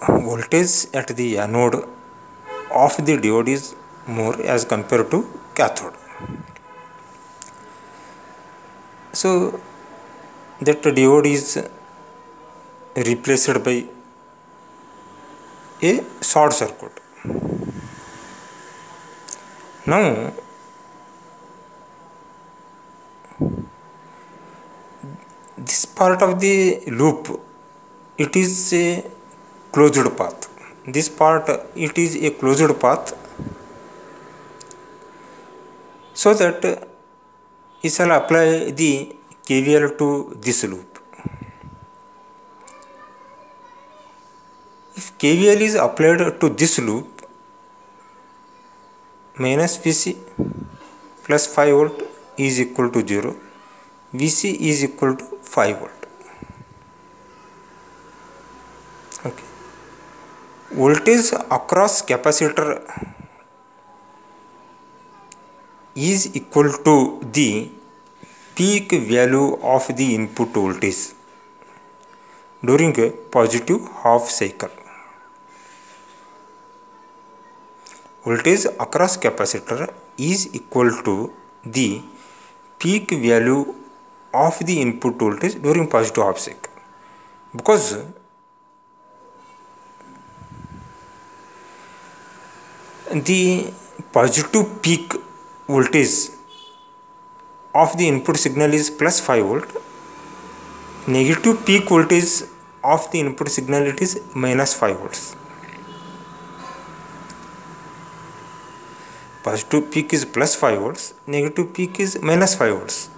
voltage at the anode of the diode is more as compared to cathode. So that diode is replaced by a short circuit. Now this part of the loop, it is a closed path. This part, it is a closed path, so that we shall apply the KVL to this loop. If KVL is applied to this loop, minus Vc plus 5 volt is equal to 0, Vc is equal to 5 volt. Okay. Voltage across capacitor is equal to the peak value of the input voltage during a positive half cycle. Voltage across capacitor is equal to the peak value of the input voltage during positive half cycle, because the positive peak voltage of the input signal is plus 5 volt, negative peak voltage of the input signal it is minus 5 volts. Positive peak is plus 5 volts, negative peak is minus 5 volts.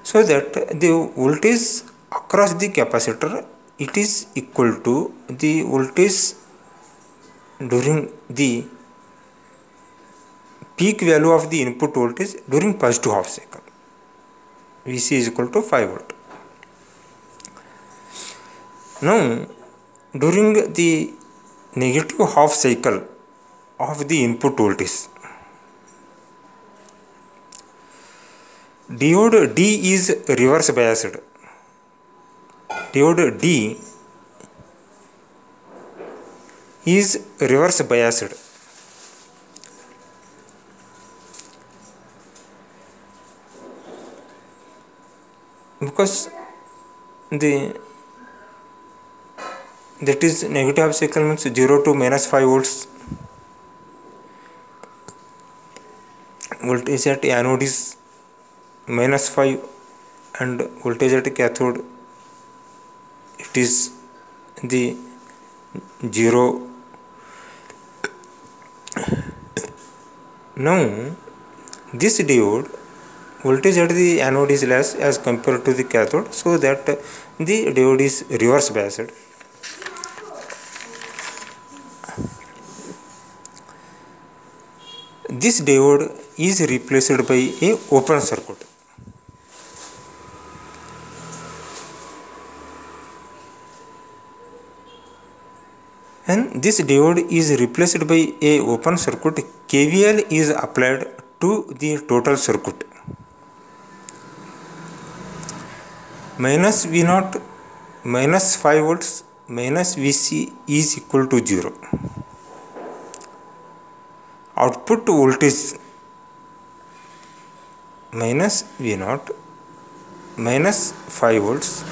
So that the voltage across the capacitor, it is equal to the voltage during the peak value of the input voltage during positive half cycle. Vc is equal to 5 volt. Now during the negative half cycle of the input voltage, diode D is reverse biased. Diode D is reverse biased. Because that is negative half cycle means 0 to minus 5 volts. Voltage at anode is minus 5 and voltage at cathode it is the 0. Now this diode voltage at the anode is less as compared to the cathode, so that the diode is reverse biased. This diode is replaced by a open circuit. And this diode is replaced by a open circuit. KVL is applied to the total circuit. Minus V0 minus 5 volts minus Vc is equal to 0. Output voltage minus V0 minus 5 volts,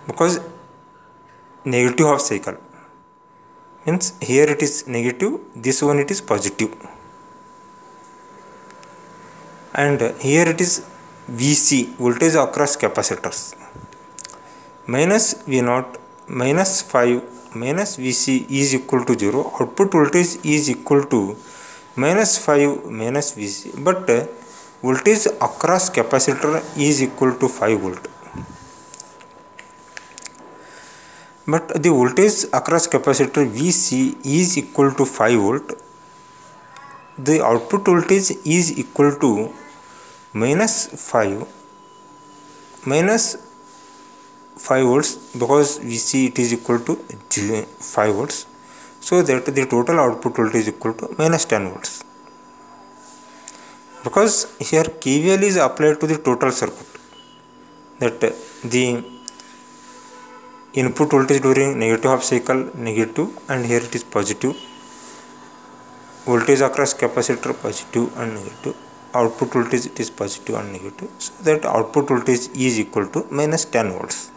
because negative half cycle means here it is negative, this one it is positive, and here it is Vc, voltage across capacitors, minus V0 minus 5 minus Vc is equal to 0. Output voltage is equal to minus 5 minus Vc, but voltage across capacitor is equal to 5 volt. But the voltage across capacitor Vc is equal to 5 volt. The output voltage is equal to minus 5 volts, because Vc it is equal to 5 volts, so that the total output voltage is equal to minus 10 volts. Because here KVL is applied to the total circuit, that the input voltage during negative half cycle negative, and here it is positive. Voltage across capacitor positive and negative. Output voltage it is positive and negative. So that output voltage is equal to minus 10 volts.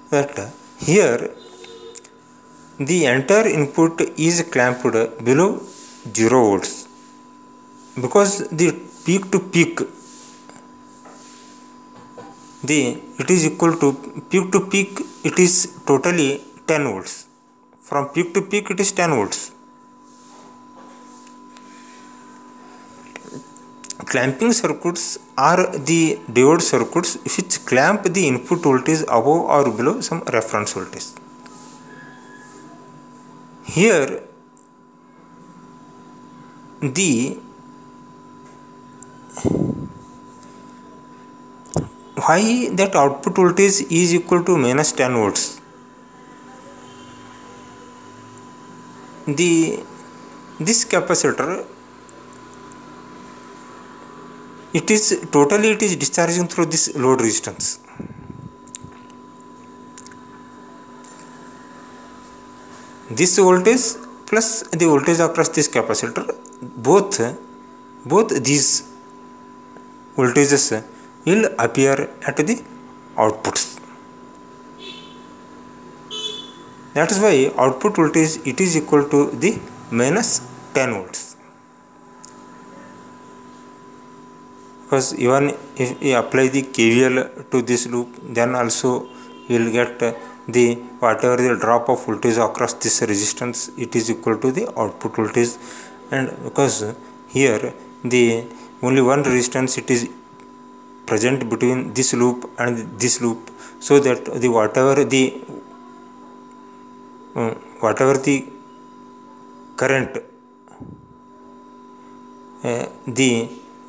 That here the entire input is clamped below 0 volts because the peak to peak it is equal to peak it is totally 10 volts. From peak to peak it is 10 volts. Clamping circuits are the diode circuits which clamp the input voltage above or below some reference voltage. Here why that output voltage is equal to minus 10 volts? This capacitor it is discharging through this load resistance. This voltage plus the voltage across this capacitor, both these voltages will appear at the outputs. That is why output voltage it is equal to the minus 10 volts. Because even if we apply the KVL to this loop, then also we will get the whatever the drop of voltage across this resistance, it is equal to the output voltage. And because here the only one resistance it is present between this loop and this loop, so that the whatever the current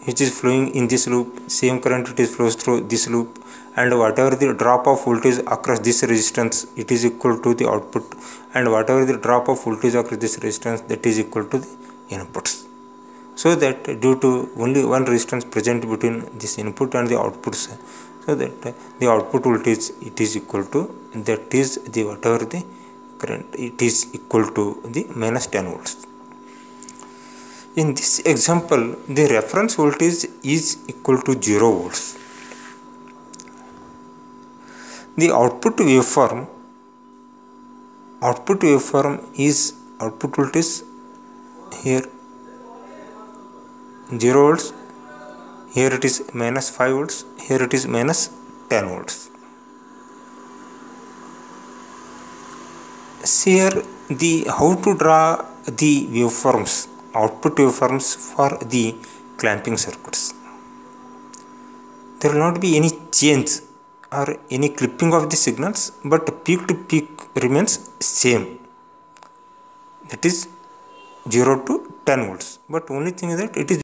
which is flowing in this loop, same current it is flows through this loop, and whatever the drop of voltage across this resistance it is equal to the output, and whatever the drop of voltage across this resistance that is equal to the inputs. So that due to only one resistance present between this input and the outputs, so that the output voltage it is equal to, that is the whatever the current it is equal to the minus 10 volts. In this example, the reference voltage is equal to 0 volts. The output waveform is output voltage here 0 volts, here it is minus 5 volts, here it is minus 10 volts. Here how to draw the waveforms, output waveforms for the clamping circuits. There will not be any change or any clipping of the signals, but peak to peak remains same, that is 0 to 10 volts, but only thing is that it is